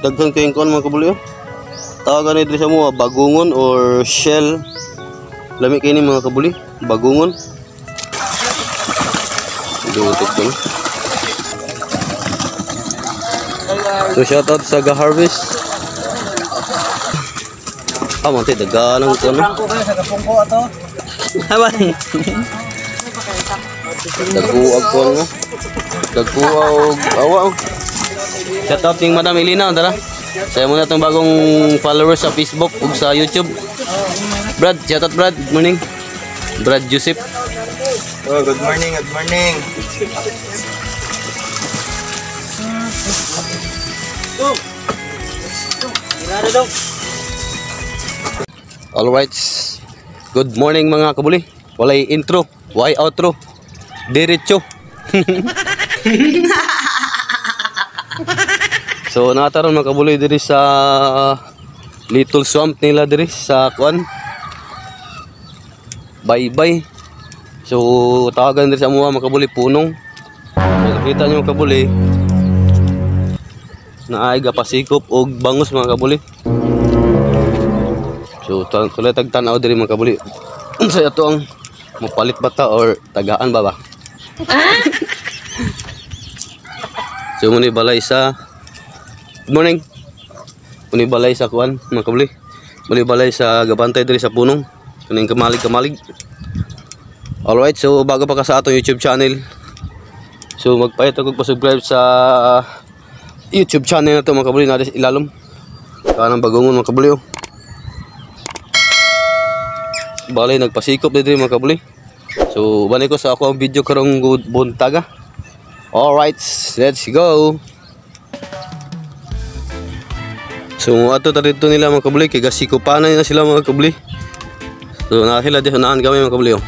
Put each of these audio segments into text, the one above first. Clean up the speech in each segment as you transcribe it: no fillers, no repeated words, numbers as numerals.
daghan kayong kon mga kabuli. Tawagan ni diri sa mo bagungon or shell. Lami kay ni mga kabuli, bagungon. Dutot ko. So shoutout sa ga-harvest. Mantay daganang ko no. Sa kapungko ato. Habay. Daguag ko no. Daguag awa. Shoutout ning Madam Elina tara. Saya muna itong bagong followers sa Facebook ug sa YouTube. Brad, shoutout Brad. Good morning. Brad Joseph. Oh, good morning, good morning. Alright. Good morning mga kabuli. Walay intro, why outro. Diretso. So nataron mga kabuli diri sa little swamp nila diri sa kuan. Bye-bye. So tawagan diri sa mga kabuli punong. Nakita niyo mga kabuli na ay gapasikop og bangus mga kabuli. So tuloy tagtanaw diri mga kabuli. Unsa ato ang mapalit bata or tagaan ba ba? So muni balay sa good morning. Muni balay sa kuan mga kabuli. Muni balay sa gabantay diri sa punong. Kaning kamalig-kamalig. Alright, so bago pa ka sa atong YouTube channel. So magpahit ako pa-subscribe sa YouTube channel na to mga kabuli natin ilalom. Kanang bagungon mga kabuli oh. Balay nagpasikop dito mga kabuli. So balik ko sa ako ang video karong buntaga. Alright, let's go. So ato ta dito nila mga kabuli kay gasikopanan na sila mga kabuli. So nakahila di hunaan kami mga kabuli oh.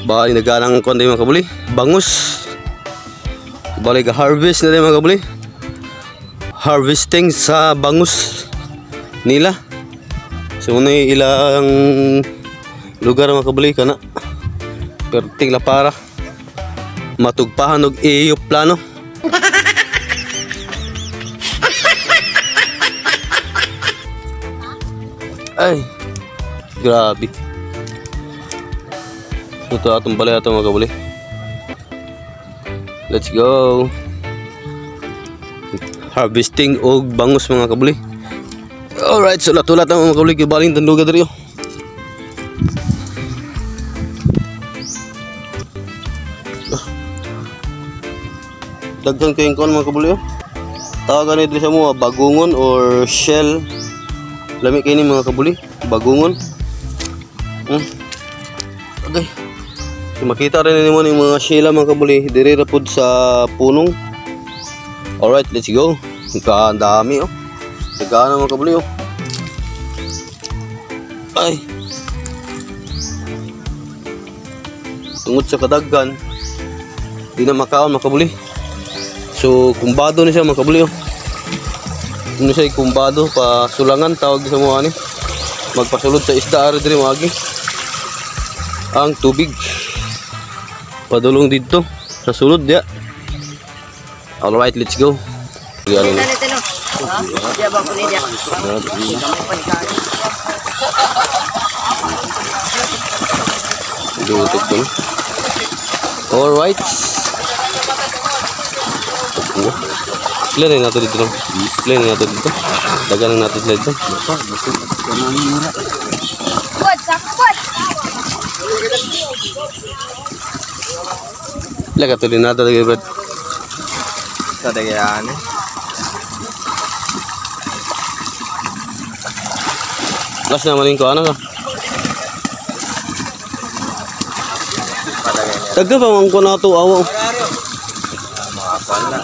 Balay nagalang kon mga kabuli, bangus. Balay ga harvest na din mga kabuli. Harvesting sa bangus nila. So muna ilang lugar mga kabuli kana perting la para matugpahan og iyo plano. Ay grabe. Ito atong balay ato mga kabuli. Let's go. Harvesting og bangus mga kabuli. Alright, so latulat ang mga kabuli kibaling tanduga diri. Daghan kayong kon mga kabuli. Tawagan ni diri sa mo bagungon or shell. Lami kay ni mga kabuli, bagungon. Okay. So, makita rin nimo ning mga shell mga kabuli diri ra pud sa punong. Alright, let's go. Ang dami oh. Tagaan mga kabuli oh. Ay. Tungod sa kadaghan di na makaon mga kabuli. So kumbado ni siya mga kabuli oh. Ano siya kumbado pa sulangan tawag sa mga ni. Magpasulod sa isda ari diri magi. Ang tubig padulong dito sa sulod dia. Alright, let's go. Dutot ko. Alright. Play na natin dito. Play na natin dito. Dagan na natin dito. Laga tuloy natin lagi bro. Sa dagyan. Last naman yung ko ano ka? Taga pa mang ko na ito awa. Mga pala.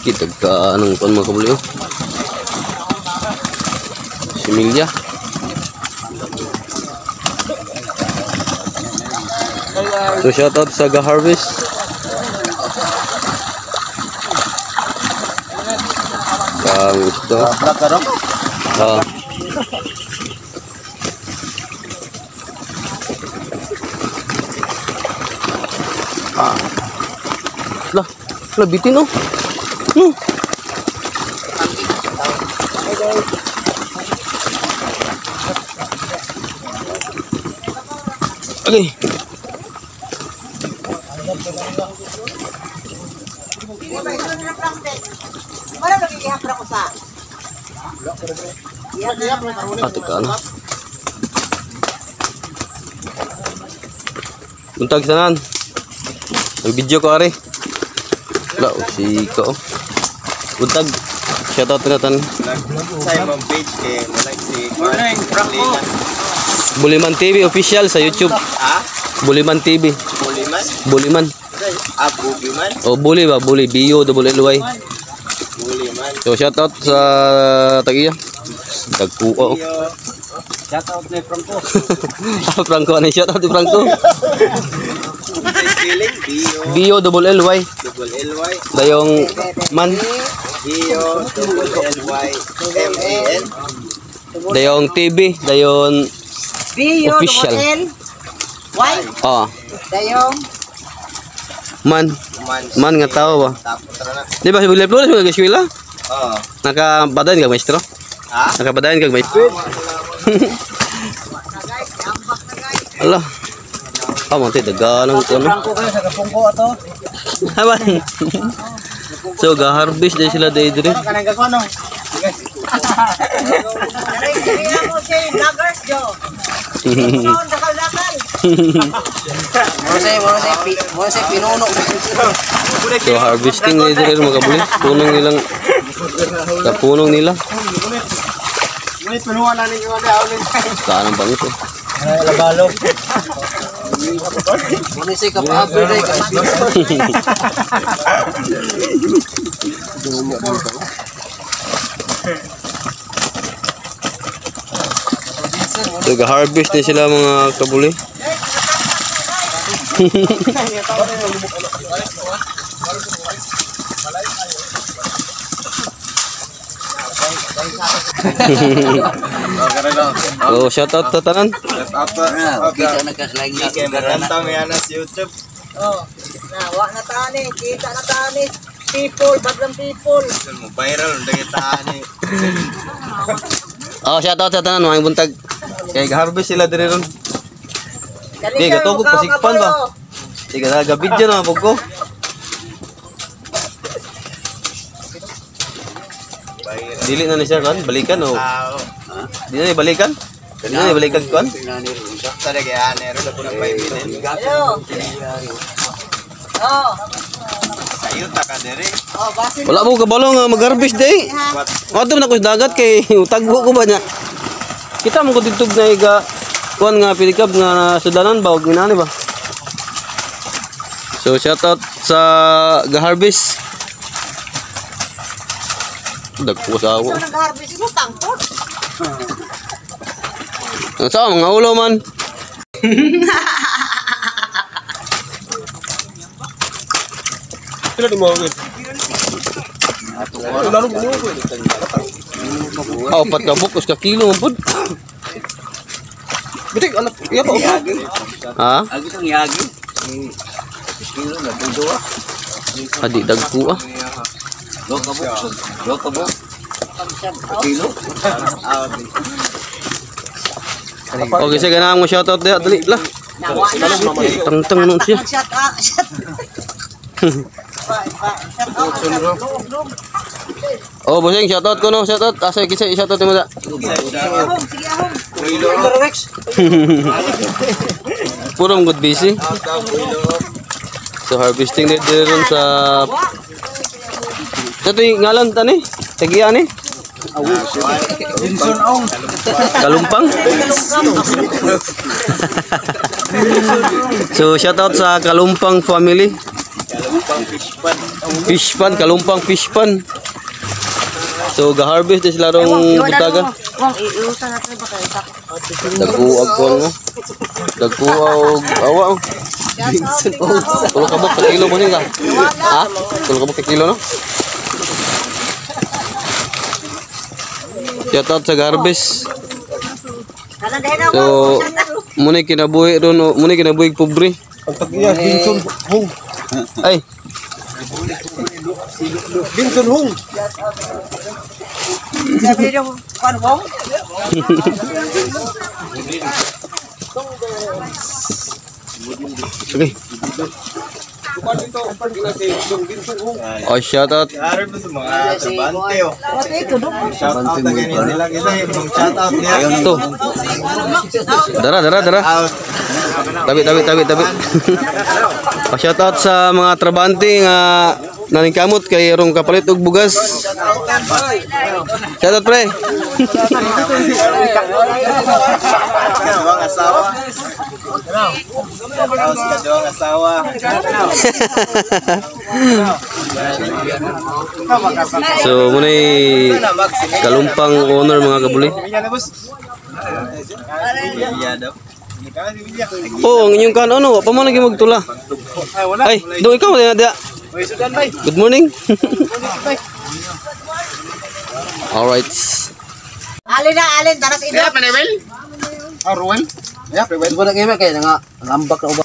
Kita ka anong kon mga kabuli oh. Similya. So shoutout sa ga-harvest. Isda. Black ka ro? Lah bitin oh. No. Okay. Teka ano. Buntag sanan. Mag-video ko ari. Wala, si ko. Buntag. Shoutout na tan. Sa imong page kay like si Franco. Buliman TV official sa YouTube. Ha? Buliman TV. Buliman? Buliman. Ah, Buliman? O Buli ba? Buli. B-U-L-L-Y. Buliman. So shoutout sa tagiya. Tagpuo. Shoutout ni Franco. Franco, ano yung shoutout ni Franco? Sa spelling? B-U-L-L-Y. B-O-L-Y. Dayong man. B-O-L-L-Y-M-A-N. Dayong TV. Dayon official. Why? Oh. Dayong Man. Man nga tao ba? Tapos tara na. Di ba si Bilay Flores mga gaswila? Oo. Nakabadayan kag maestro? Ha? Nakabadayan kag maestro? Allah. Manti daganang ko no. Franco kayo sa kapungko ato. Haban. So ga-harvest din sila day dire. Kanang gagano. Kaya mo siya yung vloggers, Jo. Soon, dakal-dakal. Muna siya pinuno. So harvesting day dire mga kabuli. Punong nilang sa punong nila. Ngunit pinuha na ninyo ang daulin. Kanang bangus eh. Labalo. Muna siya kapag-upgrade. So ga-harvest din sila mga kabuli. So shoutout sa tanan. Kita nagkaslagi. Kaya maranta mo yan sa YouTube. Oh, nawa na tani. Kita na tani. People, badlang people. Viral, dagitaan eh. Oh shoutout sa tanan mga buntag. Kay ga-harvest sila dire ron. Di gatugod pasikpan ba? Di ka nagabidyo na pagko. Dili na ni siya kan, balikan o. Di na ni balikan? Di na ni balikan kan? Sa dagitaan eh, rin na po ng 5 minutes. Hello. Oh. Sayo ta ka dere. Oh, basin. Wala mo kabalo nga mag-harvest day. Ato na ko sa dagat kay utagbo ko ba niya. Kita mo ko ditug na iga kuan nga pilikab nga sudanan ba og ginani ba. So shoutout sa ga-harvest. Dagko sa ako. So, nag-harvest mo, tangkot. Sa mga ulo man. Sila di mo agad. Apat ka bukos ka kilo man pud. Bitik, anak, iya pa ako. Ha? Agis ang yagi. Kilo na, budo ah. Adi dagko ah. Dua kabuk. Kilo. Okay, sige na mo shoutout dia dali lah. Nawa na. Tang-tang nun siya. Shut up. Oh, boseng shoutout ko no, shoutout. Asa kisa shoutout mo da. Sige ahong. Puro good busy. So harvesting din ron sa Ito yung ngalan tani, tagiya ni. Vinson Ong. Kalumpang. So shoutout sa Kalumpang family. Kalumpang fish pan. Fish pan, Kalumpang fish pan. So ga-harvest din sila rong butaga. Wong, iutan natin ba kayo? Dagkuag ko no. Dagkuag awa. Tulo ka bok ka kilo mo ni ka. Ha? Tulo ka bok ka kilo no? Shoutout sa ga-harvest. Kanan dahil na So muna kinabuhi ron, muna kinabuhi pobre. Ang tag-iya, Binson Hung. Ay, Binson Hung. Sabi niyo, paano mo? okay. Oh, shout out. Harap mo sa mga trabante, oh. Pati ito, no? Shout out na ganyan nila kita, yung shout out niya. Ito. Dara. Out. Tabi. Oh, shout out sa mga trabante nga naningkamot kay rong kapalit og bugas. Shout out pre. Kadawang asawa. Shout out sa kadawang asawa. So muna kalumpang owner mga kabuli. Oh, ang inyong kan ano, pa man lagi magtula. Ay, do ikaw na dia. Good morning. All right. Alin, daras ito. Kaya panewel? Ruel? Ya, panewel. Wala kayo kaya nga ngambak na uba.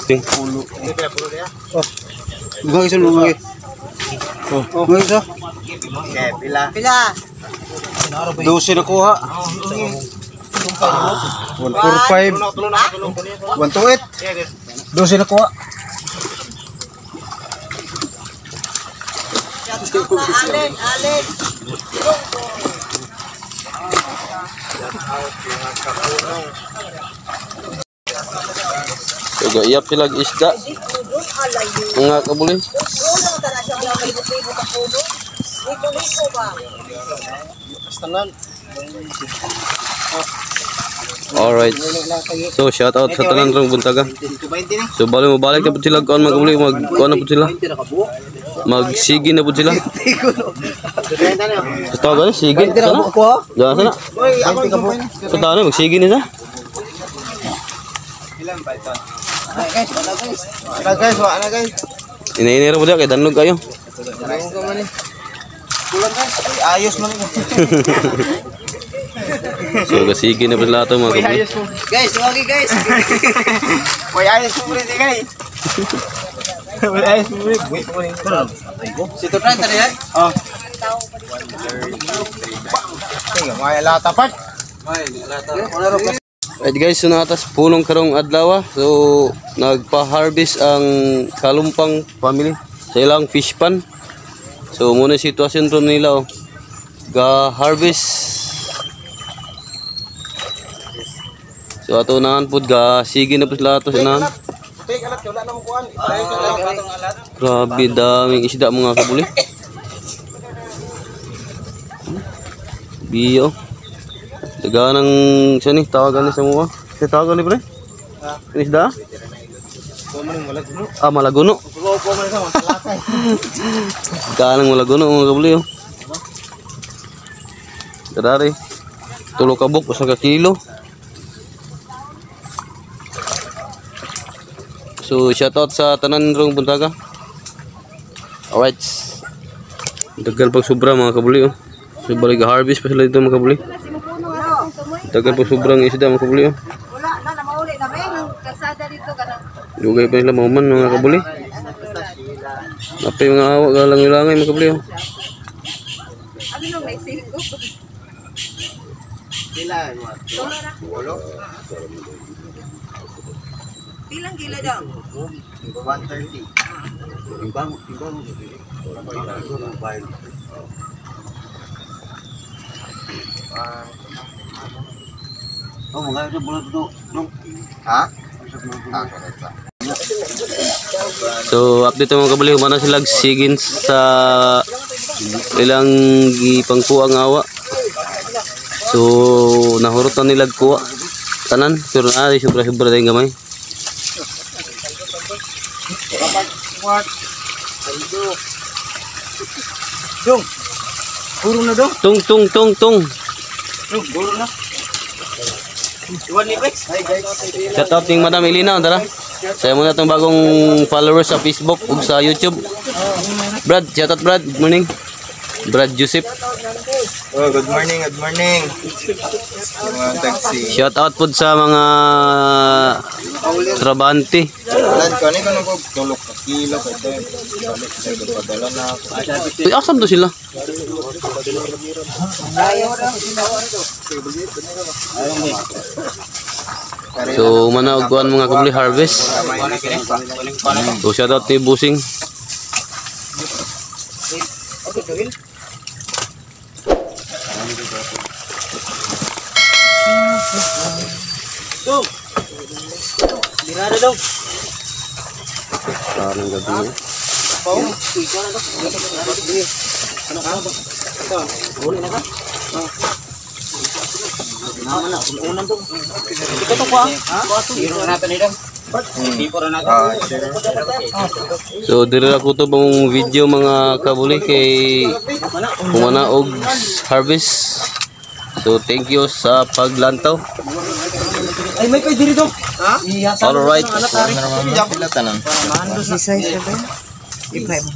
Ting. Ugong iso lugay. Oh, ugong iso. Okay, pila. Pila. 12 na kuha. 145. 128. 12 na kuha. Alin. So gayap sila og isda. Mga kabuli. Tulong tara siya mga libo-libo ka puno. Liko ba? Alright. So shout out sa tanan rong buntaga. So bali mo balik na pud sila kuan mga kabuli, kuan na pud sila. Magsigi na pud sila. Sa tawagan sige. Sana. Diyan sana. Sa tawagan magsigi ni sa. Ilan ba ito? Wala guys. Inainira mo diya kay danlog kayo. Kulang guys. Ayos man ito. So kasigi na pud lahat mga kabuli. Guys, wagi guys. Uy, ayos mo rin guys. Wala ayos mo rin. Wait mo rin. Si Tutran tadi yan. Oh. Tingnan, may lata part. Right guys, so natas punong karong adlaw. So nagpa-harvest ang Kalumpang family sa ilang fish pan. So muna sitwasyon ron nila oh. Ga-harvest. So ato nahan pud ga sige na pud lahat to sinahan. Grabe daming isda mga kabuli. Biyo. Daganang siya ni tawagan ni sa mga. Si tawagan ni pre? Isda? Ah, malaguno. Daganang malaguno mga kabuli oh. Dadari. 3 kabuk usa ka kilo. So shoutout sa tanan rong buntaga. Alright. Dagan pag sobra mga kabuli oh. So balik harvest pa sila dito mga kabuli. Dagan pag sobrang isda mga kabuli oh. Wala na mauli na may kalsada dito kana. Dugay pa sila mauman mga kabuli. Napay mga awa galang-ilangay mga kabuli oh. Ano nung may singko? Pila, Pilang kilo daw? 130. Oh, mga ito bulat ito. Ha? So update mga kabuli humana sila sigin sa ilang gipangkuha nga awa. So nahurutan nila kuha tanan pero na sobra-sobra tayong gamay. Dong. Puro na dong. Tung. Puro na. Iwan ni Bex. Shout out ning Madam Elina tara. Saya muna tong bagong followers sa Facebook ug sa YouTube. Brad, shout out Brad. Good morning. Brad Joseph. Oh, good morning, good morning. Mga taxi. Shout out po sa mga trabante. Alam ko, ano ko tulok ka kilo ka ito. Balik sa padala na ako. Uy, asam to sila? So, manaugwan mga kabuli harvest. So, shout out ni Busing. Birada dong. Parang gabi. So, diri ako to bang video mga kabuli kay Humanaog harvest. So, thank you sa paglantaw. Ay, may pwede dito. Ha? Alright. Sila tanan. Sisay siya ba? Ibay mo.